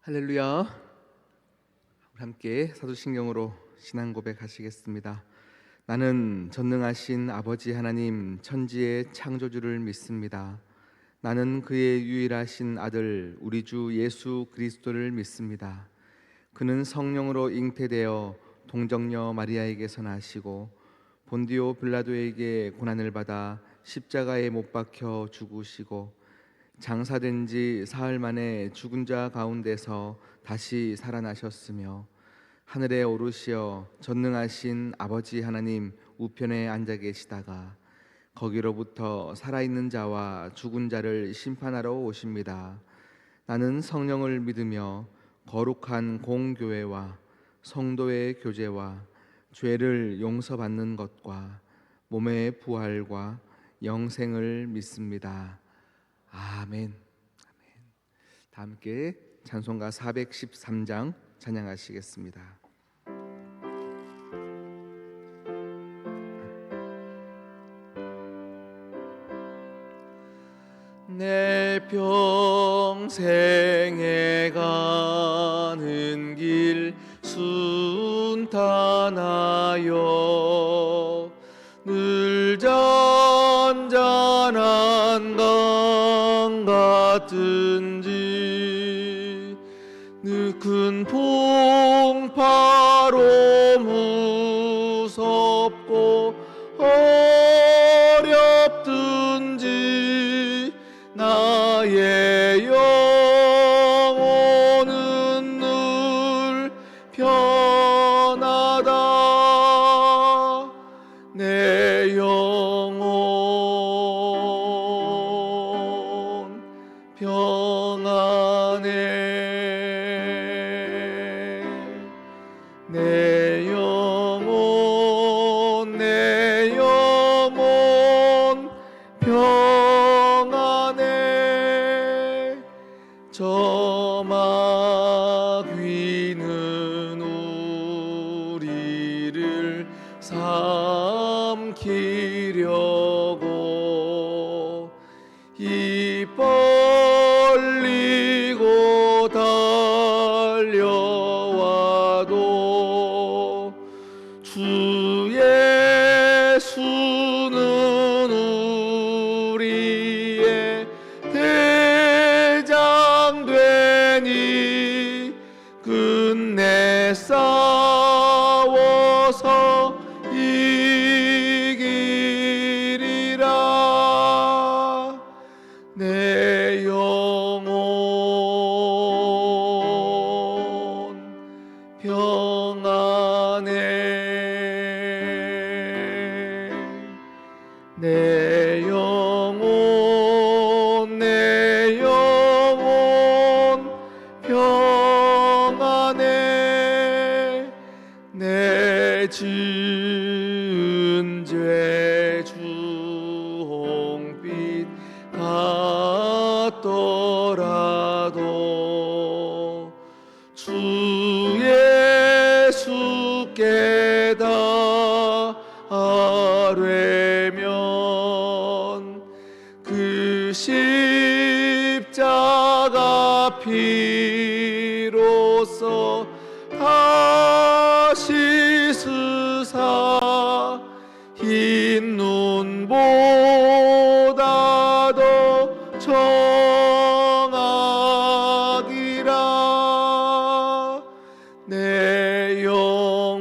할렐루야. 우리 함께 사도신경으로 신앙 고백하시겠습니다. 나는 전능하신 아버지 하나님 천지의 창조주를 믿습니다. 나는 그의 유일하신 아들 우리 주 예수 그리스도를 믿습니다. 그는 성령으로 잉태되어 동정녀 마리아에게서 나시고 본디오 빌라도에게 고난을 받아 십자가에 못 박혀 죽으시고 장사된 지 사흘 만에 죽은 자 가운데서 다시 살아나셨으며 하늘에 오르시어 전능하신 아버지 하나님 우편에 앉아 계시다가 거기로부터 살아있는 자와 죽은 자를 심판하러 오십니다. 나는 성령을 믿으며 거룩한 공교회와 성도의 교제와 죄를 용서받는 것과 몸의 부활과 영생을 믿습니다. 아멘. 다 함께 찬송가 413장 찬양하시겠습니다. 내 평생에 가는 길 순탄하여 늘 잔잔한 강 같은지 큰 풍파로 무섭고 어렵든지 나의 영혼은 늘 편하다. 내 영혼 평안해. 내 영혼 평안해. 저 마귀는 우리를 삼키려고 입 벌리고 달려와도 주 예수는 우리의 대장 되니 끝내 싸워서 이기리라. 내 영혼 평안해. 내 영혼 평안해. 내 지은 죄 주홍빛 같더라도 주 예수께 다 아뢰면 그 십자가 피로써 다시 스사 흰 눈보다 더 정하기라. 내 영혼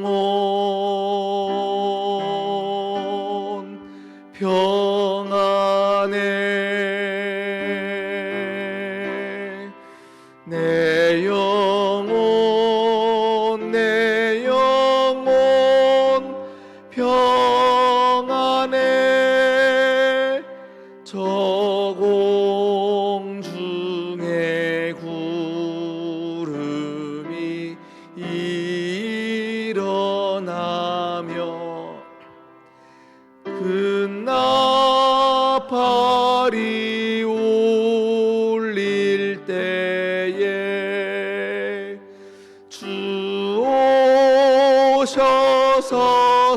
평안해. 내 영혼 평안해. 저 공중에 구름이 일어나며 큰 나팔이 울릴 때에 주 오셔서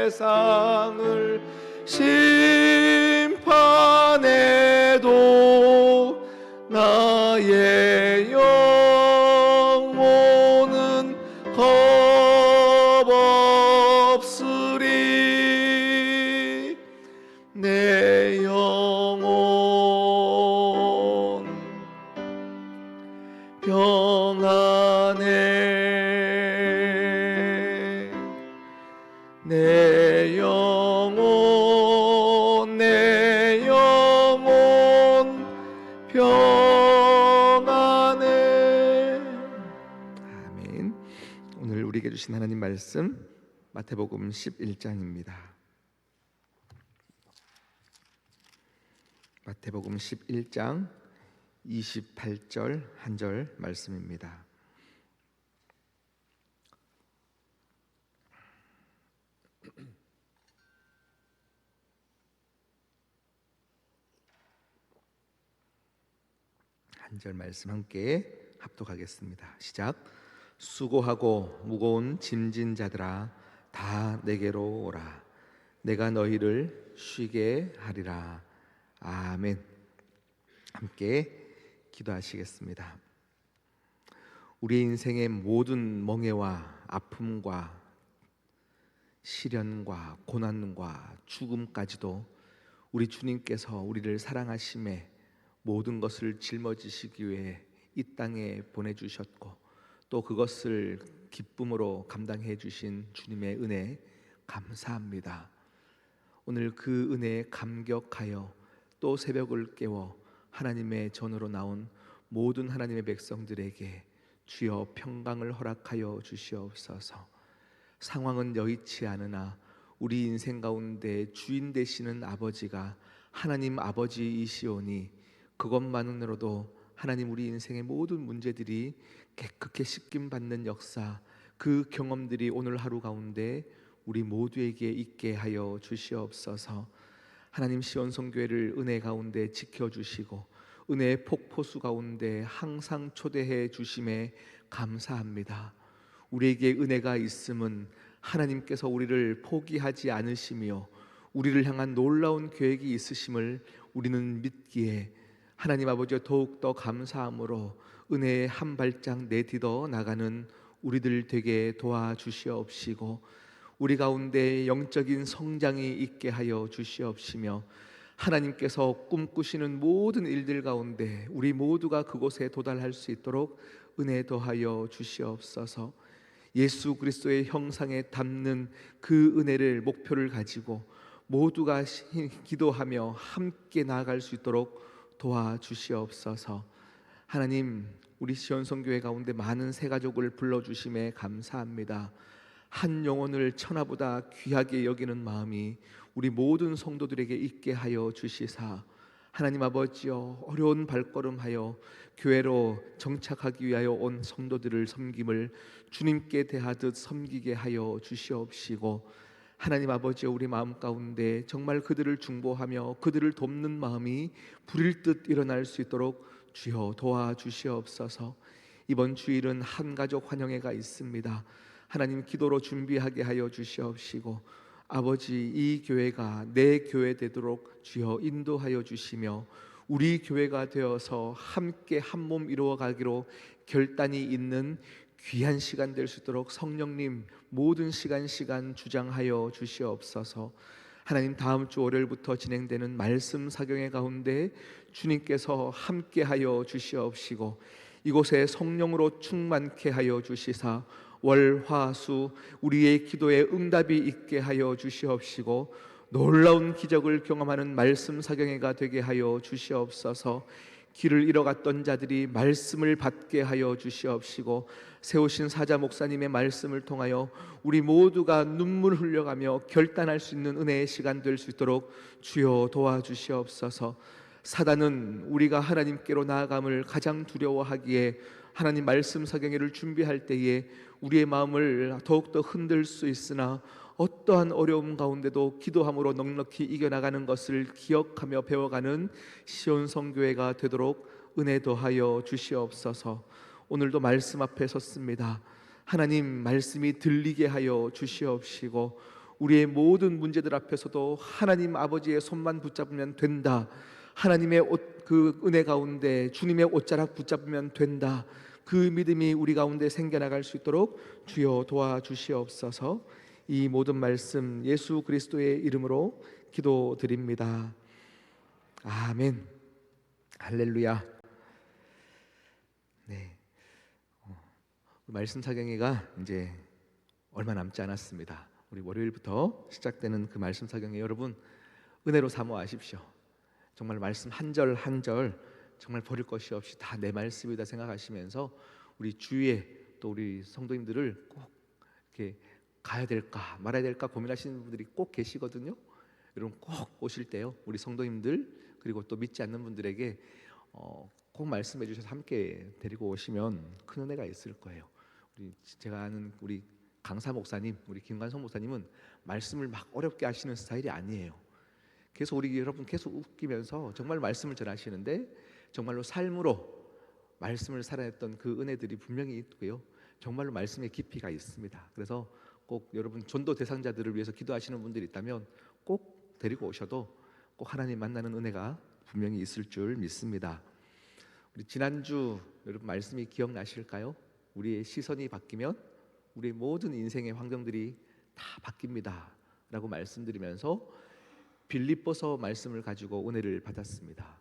세상을 심판해도 나의 영 평안해. 아멘. 오늘 우리에게 주신 하나님 말씀 마태복음 11장입니다. 마태복음 11장 28절 한 절 말씀입니다. 한 절 말씀 함께 합독하겠습니다. 시작. 수고하고 무거운 짐진 자들아 다 내게로 오라. 내가 너희를 쉬게 하리라. 아멘. 함께 기도하시겠습니다. 우리 인생의 모든 멍해와 아픔과 시련과 고난과 죽음까지도 우리 주님께서 우리를 사랑하심에 모든 것을 짊어지시기 위해 이 땅에 보내주셨고 또 그것을 기쁨으로 감당해 주신 주님의 은혜 감사합니다. 오늘 그 은혜에 감격하여 또 새벽을 깨워 하나님의 전으로 나온 모든 하나님의 백성들에게 주여 평강을 허락하여 주시옵소서. 상황은 여의치 않으나 우리 인생 가운데 주인 되시는 아버지가 하나님 아버지이시오니 그것만으로도 하나님 우리 인생의 모든 문제들이 깨끗게 씻김받는 역사, 그 경험들이 오늘 하루 가운데 우리 모두에게 있게 하여 주시옵소서. 하나님 시온성교회를 은혜 가운데 지켜주시고 은혜의 폭포수 가운데 항상 초대해 주심에 감사합니다. 우리에게 은혜가 있음은 하나님께서 우리를 포기하지 않으시며 우리를 향한 놀라운 계획이 있으심을 우리는 믿기에 하나님 아버지와 더욱더 감사함으로 은혜의 한 발짝 내딛어 나가는 우리들 되게 도와주시옵시고 우리 가운데 영적인 성장이 있게 하여 주시옵시며 하나님께서 꿈꾸시는 모든 일들 가운데 우리 모두가 그곳에 도달할 수 있도록 은혜 더하여 주시옵소서. 예수 그리스도의 형상에 담는 그 은혜를 목표를 가지고 모두가 기도하며 함께 나아갈 수 있도록 도와주시옵소서. 하나님 우리 시온성교회 가운데 많은 새 가족을 불러주심에 감사합니다. 한 영혼을 천하보다 귀하게 여기는 마음이 우리 모든 성도들에게 있게 하여 주시사 하나님 아버지여 어려운 발걸음하여 교회로 정착하기 위하여 온 성도들을 섬김을 주님께 대하듯 섬기게 하여 주시옵시고 하나님 아버지여 우리 마음 가운데 정말 그들을 중보하며 그들을 돕는 마음이 불일 듯 일어날 수 있도록 주여 도와주시옵소서. 이번 주일은 한가족 환영회가 있습니다. 하나님 기도로 준비하게 하여 주시옵시고 아버지 이 교회가 내 교회 되도록 주여 인도하여 주시며 우리 교회가 되어서 함께 한 몸 이루어 가기로 결단이 있는 귀한 시간 될 수 있도록 성령님 모든 시간 주장하여 주시옵소서. 하나님 다음 주 월요일부터 진행되는 말씀 사경회 가운데 주님께서 함께하여 주시옵시고 이곳에 성령으로 충만케 하여 주시사 월, 화, 수 우리의 기도에 응답이 있게 하여 주시옵시고 놀라운 기적을 경험하는 말씀 사경회가 되게 하여 주시옵소서. 길을 잃어갔던 자들이 말씀을 받게 하여 주시옵시고 세우신 사자 목사님의 말씀을 통하여 우리 모두가 눈물 흘려가며 결단할 수 있는 은혜의 시간 될 수 있도록 주여 도와주시옵소서. 사단은 우리가 하나님께로 나아감을 가장 두려워하기에 하나님 말씀 사경회를 준비할 때에 우리의 마음을 더욱더 흔들 수 있으나 어떠한 어려움 가운데도 기도함으로 넉넉히 이겨나가는 것을 기억하며 배워가는 시온성교회가 되도록 은혜 더하여 주시옵소서. 오늘도 말씀 앞에 섰습니다. 하나님 말씀이 들리게 하여 주시옵시고 우리의 모든 문제들 앞에서도 하나님 아버지의 손만 붙잡으면 된다. 하나님의 그 은혜 가운데 주님의 옷자락 붙잡으면 된다. 그 믿음이 우리 가운데 생겨나갈 수 있도록 주여 도와주시옵소서. 이 모든 말씀 예수 그리스도의 이름으로 기도드립니다. 아멘. 할렐루야. 네, 말씀 사경회가 이제 얼마 남지 않았습니다. 우리 월요일부터 시작되는 그 말씀 사경회 여러분 은혜로 사모하십시오. 정말 말씀 한 절 한 절 정말 버릴 것이 없이 다 내 말씀이다 생각하시면서 우리 주위에 또 우리 성도님들을 꼭 이렇게 가야 될까 말아야 될까 고민하시는 분들이 꼭 계시거든요. 여러분 꼭 오실 때요, 우리 성도님들 그리고 또 믿지 않는 분들에게 꼭 말씀해 주셔서 함께 데리고 오시면 큰 은혜가 있을 거예요. 제가 아는 우리 강사 목사님, 우리 김관성 목사님은 말씀을 막 어렵게 하시는 스타일이 아니에요. 계속 우리 여러분 계속 웃기면서 정말 말씀을 전하시는데 정말로 삶으로 말씀을 살아냈던 그 은혜들이 분명히 있고요, 정말로 말씀의 깊이가 있습니다. 그래서 꼭 여러분 전도 대상자들을 위해서 기도하시는 분들이 있다면 꼭 데리고 오셔도 꼭 하나님 만나는 은혜가 분명히 있을 줄 믿습니다. 우리 지난주 여러분 말씀이 기억나실까요? 우리의 시선이 바뀌면 우리의 모든 인생의 환경들이 다 바뀝니다 라고 말씀드리면서 빌립보서 말씀을 가지고 은혜를 받았습니다.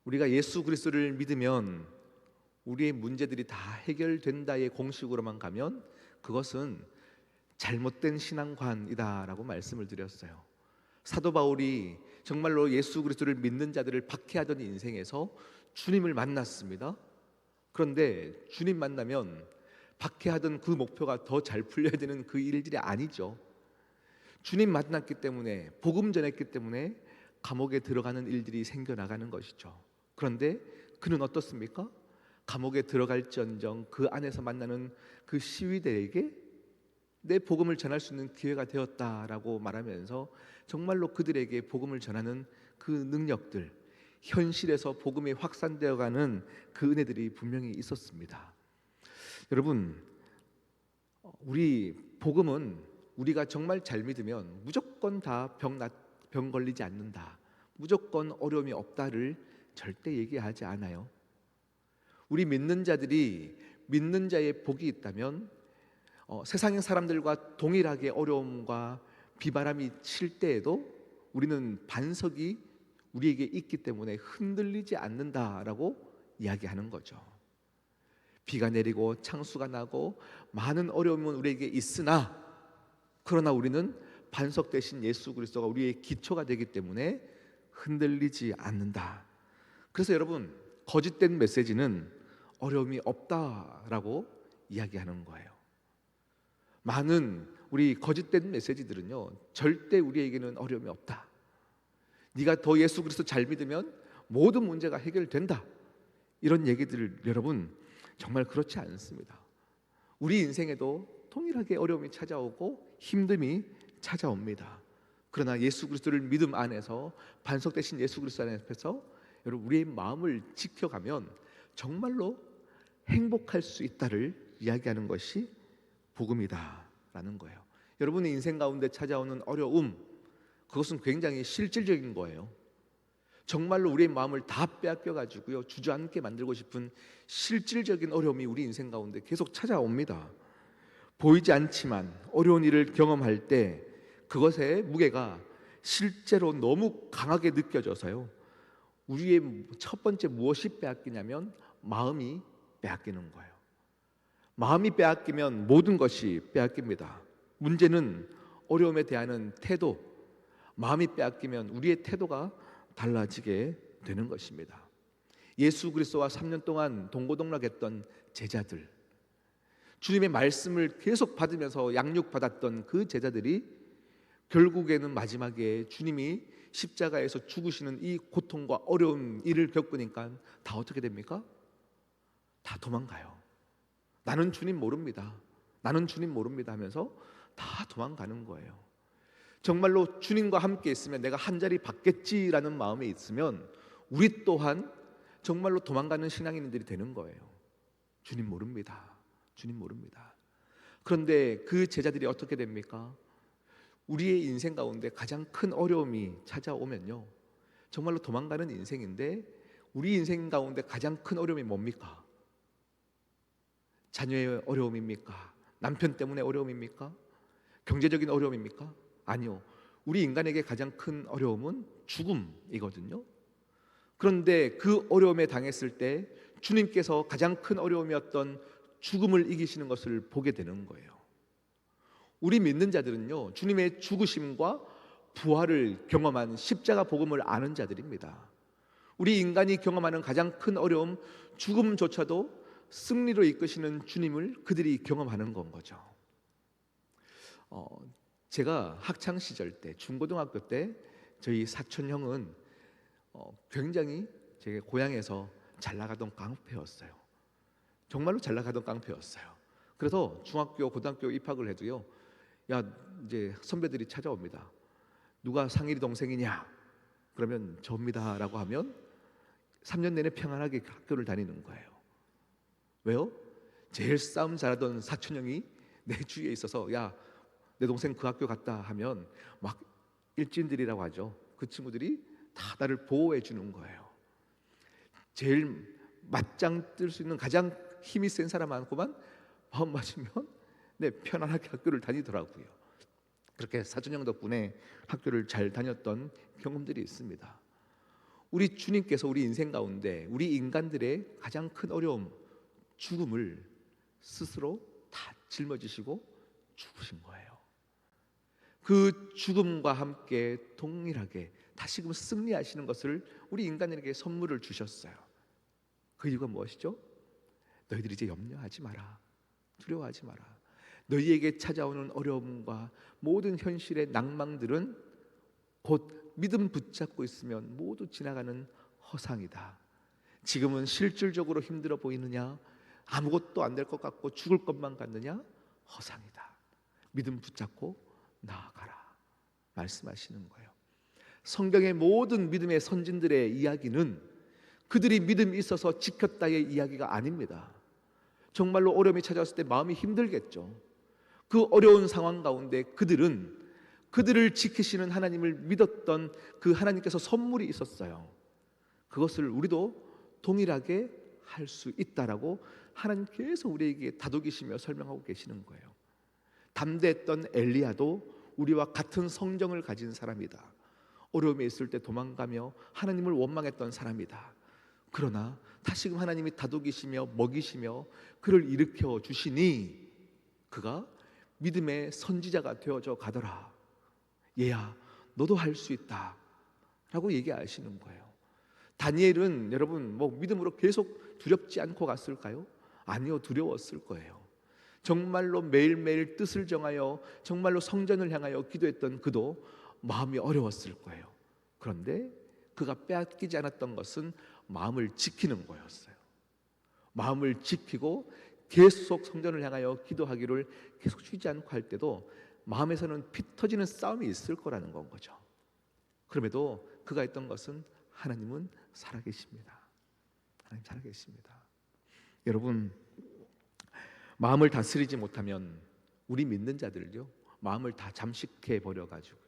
우리가 예수 그리스도를 믿으면 우리의 문제들이 다 해결된다의 공식으로만 가면 그것은 잘못된 신앙관이다 라고 말씀을 드렸어요. 사도 바울이 정말로 예수 그리스도를 믿는 자들을 박해하던 인생에서 주님을 만났습니다. 그런데 주님 만나면 박해하던 그 목표가 더 잘 풀려야 되는 그 일들이 아니죠. 주님 만났기 때문에, 복음 전했기 때문에 감옥에 들어가는 일들이 생겨나가는 것이죠. 그런데 그는 어떻습니까? 감옥에 들어갈지언정 그 안에서 만나는 그 시위대에게 내 복음을 전할 수 있는 기회가 되었다라고 말하면서 정말로 그들에게 복음을 전하는 그 능력들, 현실에서 복음이 확산되어가는 그 은혜들이 분명히 있었습니다. 여러분, 우리 복음은 우리가 정말 잘 믿으면 무조건 다 병 걸리지 않는다, 무조건 어려움이 없다를 절대 얘기하지 않아요. 우리 믿는 자들이 믿는 자의 복이 있다면 세상의 사람들과 동일하게 어려움과 비바람이 칠 때에도 우리는 반석이 우리에게 있기 때문에 흔들리지 않는다라고 이야기하는 거죠. 비가 내리고 창수가 나고 많은 어려움은 우리에게 있으나 그러나 우리는 반석 대신 예수 그리스도가 우리의 기초가 되기 때문에 흔들리지 않는다. 그래서 여러분, 거짓된 메시지는 어려움이 없다라고 이야기하는 거예요. 많은 우리 거짓된 메시지들은요, 절대 우리에게는 어려움이 없다, 네가 더 예수 그리스도 잘 믿으면 모든 문제가 해결된다, 이런 얘기들을 여러분 정말 그렇지 않습니다. 우리 인생에도 동일하게 어려움이 찾아오고 힘듦이 찾아옵니다. 그러나 예수 그리스도를 믿음 안에서, 반석 대신 예수 그리스도 안에서 여러분 우리의 마음을 지켜가면 정말로 행복할 수 있다를 이야기하는 것이 복음이다라는 거예요. 여러분의 인생 가운데 찾아오는 어려움, 그것은 굉장히 실질적인 거예요. 정말로 우리의 마음을 다 빼앗겨 가지고요, 주저앉게 만들고 싶은 실질적인 어려움이 우리 인생 가운데 계속 찾아옵니다. 보이지 않지만 어려운 일을 경험할 때 그것의 무게가 실제로 너무 강하게 느껴져서요, 우리의 첫 번째 무엇이 빼앗기냐면 마음이 빼앗기는 거예요. 마음이 빼앗기면 모든 것이 빼앗깁니다. 문제는 어려움에 대한 태도, 마음이 빼앗기면 우리의 태도가 달라지게 되는 것입니다. 예수 그리스도와 3년 동안 동고동락했던 제자들, 주님의 말씀을 계속 받으면서 양육받았던 그 제자들이 결국에는 마지막에 주님이 십자가에서 죽으시는 이 고통과 어려운 일을 겪으니까 다 어떻게 됩니까? 다 도망가요. 나는 주님 모릅니다, 나는 주님 모릅니다 하면서 다 도망가는 거예요. 정말로 주님과 함께 있으면 내가 한 자리 받겠지라는 마음이 있으면 우리 또한 정말로 도망가는 신앙인들이 되는 거예요. 주님 모릅니다, 주님 모릅니다. 그런데 그 제자들이 어떻게 됩니까? 우리의 인생 가운데 가장 큰 어려움이 찾아오면요, 정말로 도망가는 인생인데 우리 인생 가운데 가장 큰 어려움이 뭡니까? 자녀의 어려움입니까? 남편 때문에 어려움입니까? 경제적인 어려움입니까? 아니요. 우리 인간에게 가장 큰 어려움은 죽음이거든요. 그런데 그 어려움에 당했을 때 주님께서 가장 큰 어려움이었던 죽음을 이기시는 것을 보게 되는 거예요. 우리 믿는 자들은요, 주님의 죽으심과 부활을 경험한 십자가 복음을 아는 자들입니다. 우리 인간이 경험하는 가장 큰 어려움, 죽음조차도 승리로 이끄시는 주님을 그들이 경험하는 건 거죠. 제가 학창 시절 때, 중고등학교 때 저희 사촌 형은 굉장히 제 고향에서 잘 나가던 깡패였어요. 정말로 잘 나가던 깡패였어요. 그래서 중학교, 고등학교 입학을 해도요, 야, 이제 선배들이 찾아옵니다. 누가 상일이 동생이냐? 그러면 접니다라고 하면 3년 내내 평안하게 학교를 다니는 거예요. 왜요? 제일 싸움 잘하던 사촌 형이 내 주위에 있어서, 야, 내 동생 그 학교 갔다 하면 막 일진들이라고 하죠. 그 친구들이 다 나를 보호해 주는 거예요. 제일 맞짱 뜰 수 있는 가장 힘이 센 사람 많고만 마음 맞으면 편안하게 학교를 다니더라고요. 그렇게 사촌 형 덕분에 학교를 잘 다녔던 경험들이 있습니다. 우리 주님께서 우리 인생 가운데 우리 인간들의 가장 큰 어려움, 죽음을 스스로 다 짊어지시고 죽으신 거예요. 그 죽음과 함께 동일하게 다시금 승리하시는 것을 우리 인간에게 선물을 주셨어요. 그 이유가 무엇이죠? 너희들이 이제 염려하지 마라, 두려워하지 마라. 너희에게 찾아오는 어려움과 모든 현실의 낭망들은 곧 믿음 붙잡고 있으면 모두 지나가는 허상이다. 지금은 실질적으로 힘들어 보이느냐? 아무것도 안 될 것 같고 죽을 것만 같느냐? 허상이다. 믿음 붙잡고 나아가라 말씀하시는 거예요. 성경의 모든 믿음의 선진들의 이야기는 그들이 믿음이 있어서 지켰다의 이야기가 아닙니다. 정말로 어려움이 찾아왔을 때 마음이 힘들겠죠. 그 어려운 상황 가운데 그들은 그들을 지키시는 하나님을 믿었던 그 하나님께서 선물이 있었어요. 그것을 우리도 동일하게 할 수 있다라고 하나님께서 우리에게 다독이시며 설명하고 계시는 거예요. 담대했던 엘리야도 우리와 같은 성정을 가진 사람이다. 어려움에 있을 때 도망가며 하나님을 원망했던 사람이다. 그러나 다시금 하나님이 다독이시며 먹이시며 그를 일으켜 주시니 그가 믿음의 선지자가 되어져 가더라. 얘야, 너도 할 수 있다 라고 얘기하시는 거예요. 다니엘은 여러분 믿음으로 계속 두렵지 않고 갔을까요? 아니요, 두려웠을 거예요. 정말로 매일매일 뜻을 정하여 정말로 성전을 향하여 기도했던 그도 마음이 어려웠을 거예요. 그런데 그가 빼앗기지 않았던 것은 마음을 지키는 거였어요. 마음을 지키고 계속 성전을 향하여 기도하기를 계속 쉬지 않고 할 때도 마음에서는 피 터지는 싸움이 있을 거라는 건 거죠. 그럼에도 그가 했던 것은 하나님은 살아계십니다. 하나님 살아계십니다. 여러분, 마음을 다스리지 못하면 우리 믿는 자들요, 마음을 다 잠식해 버려가지고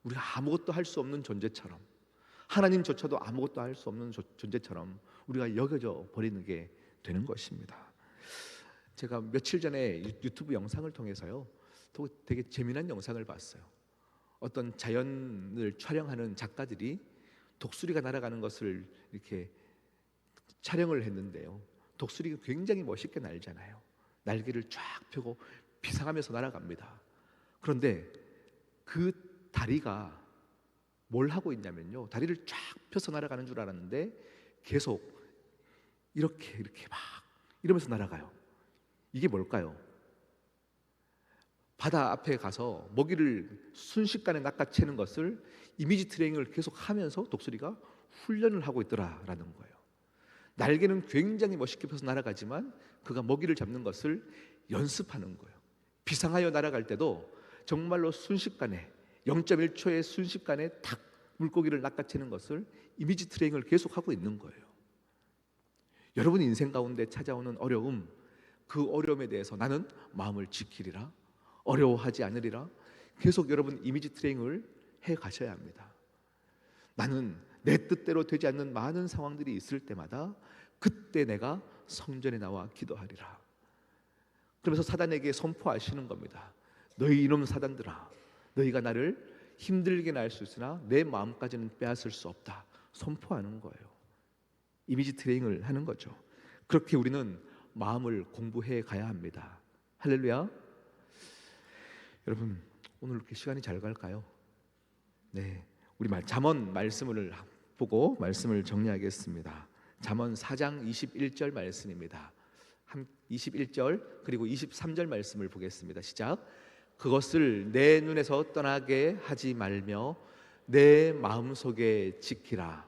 우리가 아무것도 할 수 없는 존재처럼, 하나님조차도 아무것도 할 수 없는 존재처럼 우리가 여겨져 버리는 게 되는 것입니다. 제가 며칠 전에 유튜브 영상을 통해서요, 되게 재미난 영상을 봤어요. 어떤 자연을 촬영하는 작가들이 독수리가 날아가는 것을 이렇게 촬영을 했는데요, 독수리가 굉장히 멋있게 날잖아요. 날개를 쫙 펴고 비상하면서 날아갑니다. 그런데 그 다리가 뭘 하고 있냐면요, 다리를 쫙 펴서 날아가는 줄 알았는데 계속 이렇게 막 이러면서 날아가요. 이게 뭘까요? 바다 앞에 가서 먹이를 순식간에 낚아채는 것을 이미지 트레이닝을 계속 하면서 독수리가 훈련을 하고 있더라라는 거예요. 날개는 굉장히 멋있게 펴서 날아가지만 그가 먹이를 잡는 것을 연습하는 거예요. 비상하여 날아갈 때도 정말로 순식간에 0.1초의 순식간에 탁 물고기를 낚아채는 것을 이미지 트레이닝을 계속하고 있는 거예요. 여러분 인생 가운데 찾아오는 어려움, 그 어려움에 대해서 나는 마음을 지키리라, 어려워하지 않으리라, 계속 여러분 이미지 트레이닝을 해 가셔야 합니다. 나는 내 뜻대로 되지 않는 많은 상황들이 있을 때마다 그때 내가 성전에 나와 기도하리라. 그러면서 사단에게 선포하시는 겁니다. 너희 이놈 사단들아, 너희가 나를 힘들게 할 수 있으나 내 마음까지는 빼앗을 수 없다. 선포하는 거예요. 이미지 트레이닝을 하는 거죠. 그렇게 우리는 마음을 공부해 가야 합니다. 할렐루야. 여러분, 오늘 이렇게 시간이 잘 갈까요? 네, 우리 잠언 말씀을 보고 말씀을 정리하겠습니다. 잠언 4장 21절 말씀입니다. 21절 그리고 23절 말씀을 보겠습니다. 시작. 그것을 내 눈에서 떠나게 하지 말며 내 마음속에 지키라.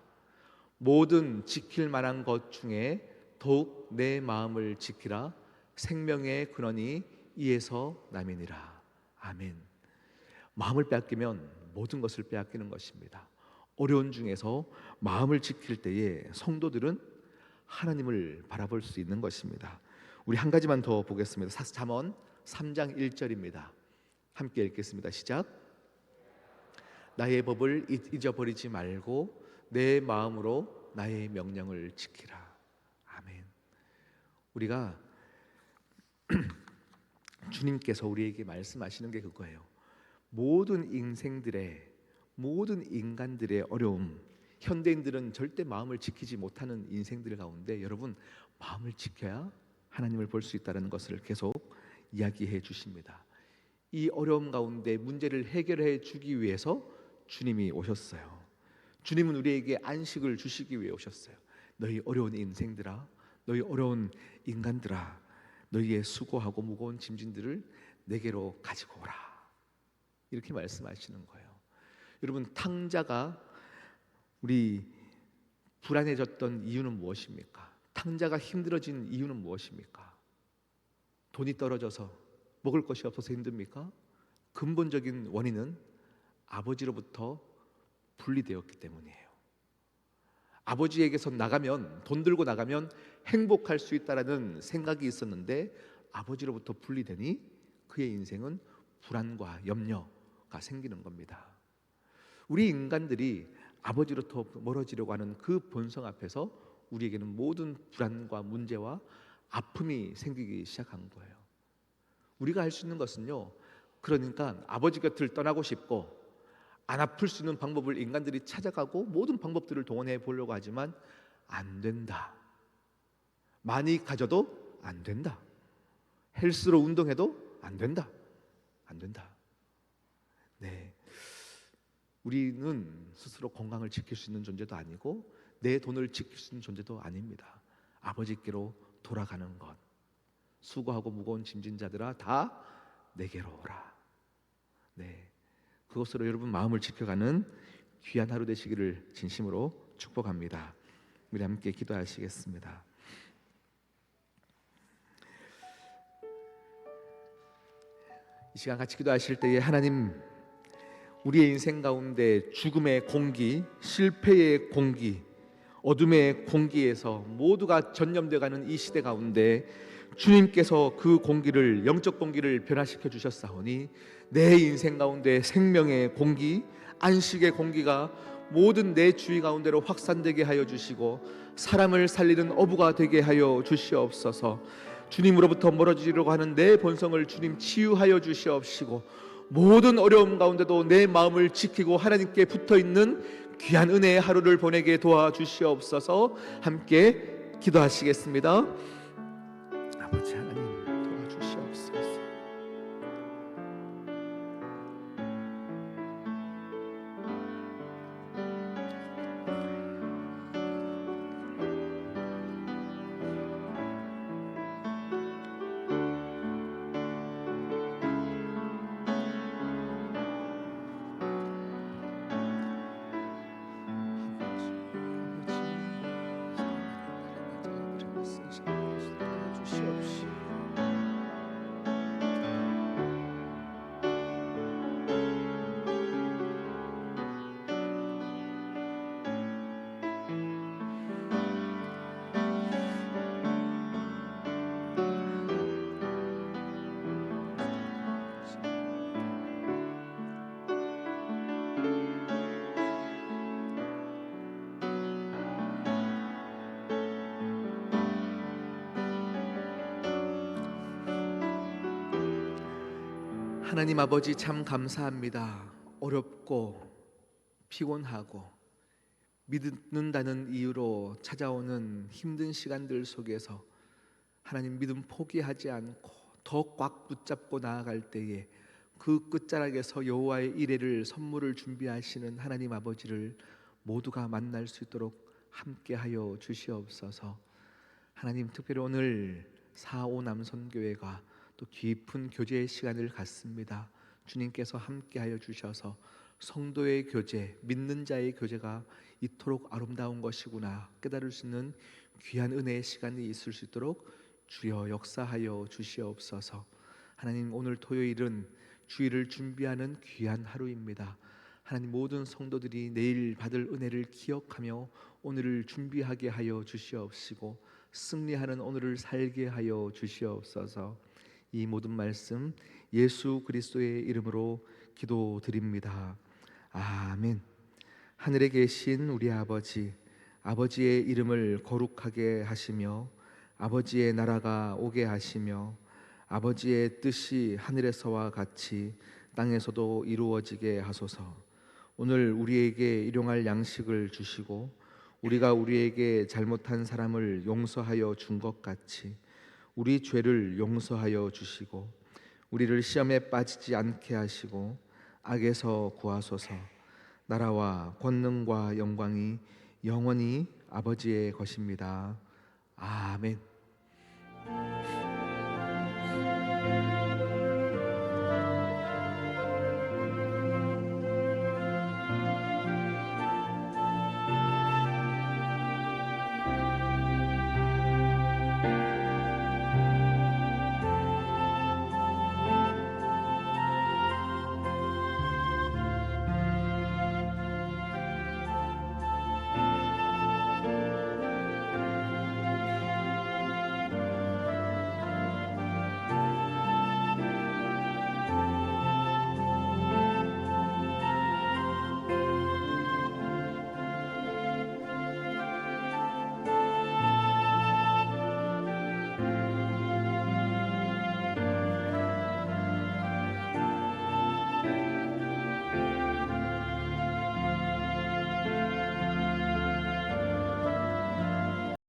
모든 지킬 만한 것 중에 더욱 내 마음을 지키라. 생명의 근원이 이에서 남이니라. 아멘. 마음을 빼앗기면 모든 것을 빼앗기는 것입니다. 어려운 중에서 마음을 지킬 때에 성도들은 하나님을 바라볼 수 있는 것입니다. 우리 한 가지만 더 보겠습니다. 잠언 3장 1절입니다. 함께 읽겠습니다. 시작. 나의 법을 잊어버리지 말고 내 마음으로 나의 명령을 지키라. 아멘. 우리가 주님께서 우리에게 말씀하시는 게 그거예요. 모든 인간들의 어려움, 현대인들은 절대 마음을 지키지 못하는 인생들 가운데 여러분 마음을 지켜야 하나님을 볼 수 있다는 것을 계속 이야기해 주십니다. 이 어려움 가운데 문제를 해결해 주기 위해서 주님이 오셨어요. 주님은 우리에게 안식을 주시기 위해 오셨어요. 너희 어려운 인생들아, 너희 어려운 인간들아, 너희의 수고하고 무거운 짐진들을 내게로 가지고 오라. 이렇게 말씀하시는 거예요. 여러분, 탕자가 우리 불안해졌던 이유는 무엇입니까? 탕자가 힘들어진 이유는 무엇입니까? 돈이 떨어져서 먹을 것이 없어서 힘듭니까? 근본적인 원인은 아버지로부터 분리되었기 때문이에요. 아버지에게서 나가면, 돈 들고 나가면 행복할 수 있다라는 생각이 있었는데 아버지로부터 분리되니 그의 인생은 불안과 염려가 생기는 겁니다. 우리 인간들이 아버지로부터 멀어지려고 하는 그 본성 앞에서 우리에게는 모든 불안과 문제와 아픔이 생기기 시작한 거예요. 우리가 할 수 있는 것은요, 그러니까 아버지 곁을 떠나고 싶고 안 아플 수 있는 방법을 인간들이 찾아가고 모든 방법들을 동원해 보려고 하지만 안 된다. 많이 가져도 안 된다. 헬스로 운동해도 안 된다. 안 된다. 네, 우리는 스스로 건강을 지킬 수 있는 존재도 아니고 내 돈을 지킬 수 있는 존재도 아닙니다. 아버지께로 돌아가는 것. 수고하고 무거운 짐진 자들아 다 내게로 오라. 네, 그것으로 여러분 마음을 지켜가는 귀한 하루 되시기를 진심으로 축복합니다. 우리 함께 기도하시겠습니다. 이 시간 같이 기도하실 때에 하나님, 우리의 인생 가운데 죽음의 공기, 실패의 공기, 어둠의 공기에서 모두가 전염되어가는 이 시대 가운데 주님께서 그 공기를, 영적 공기를 변화시켜 주셨사오니 내 인생 가운데 생명의 공기, 안식의 공기가 모든 내 주위 가운데로 확산되게 하여 주시고 사람을 살리는 어부가 되게 하여 주시옵소서. 주님으로부터 멀어지려고 하는 내 본성을 주님 치유하여 주시옵시고 모든 어려움 가운데도 내 마음을 지키고 하나님께 붙어있는 귀한 은혜의 하루를 보내게 도와주시옵소서. 함께 기도하시겠습니다. 아버지 하나님 도와주시옵소서. 하나님 아버지 참 감사합니다. 어렵고 피곤하고 믿는다는 이유로 찾아오는 힘든 시간들 속에서 하나님 믿음 포기하지 않고 더 꽉 붙잡고 나아갈 때에 그 끝자락에서 여호와의 이레를 선물을 준비하시는 하나님 아버지를 모두가 만날 수 있도록 함께하여 주시옵소서. 하나님, 특별히 오늘 4.5 남선교회가 또 깊은 교제의 시간을 갖습니다. 주님께서 함께하여 주셔서 성도의 교제, 믿는 자의 교제가 이토록 아름다운 것이구나 깨달을 수 있는 귀한 은혜의 시간이 있을 수 있도록 주여 역사하여 주시옵소서. 하나님, 오늘 토요일은 주일을 준비하는 귀한 하루입니다. 하나님, 모든 성도들이 내일 받을 은혜를 기억하며 오늘을 준비하게 하여 주시옵시고 승리하는 오늘을 살게 하여 주시옵소서. 이 모든 말씀 예수 그리스도의 이름으로 기도드립니다. 아멘. 하늘에 계신 우리 아버지, 아버지의 이름을 거룩하게 하시며 아버지의 나라가 오게 하시며 아버지의 뜻이 하늘에서와 같이 땅에서도 이루어지게 하소서. 오늘 우리에게 일용할 양식을 주시고 우리가 우리에게 잘못한 사람을 용서하여 준 것 같이 우리 죄를 용서하여 주시고 우리를 시험에 빠지지 않게 하시고 악에서 구하소서. 나라와 권능과 영광이 영원히 아버지의 것입니다. 아멘.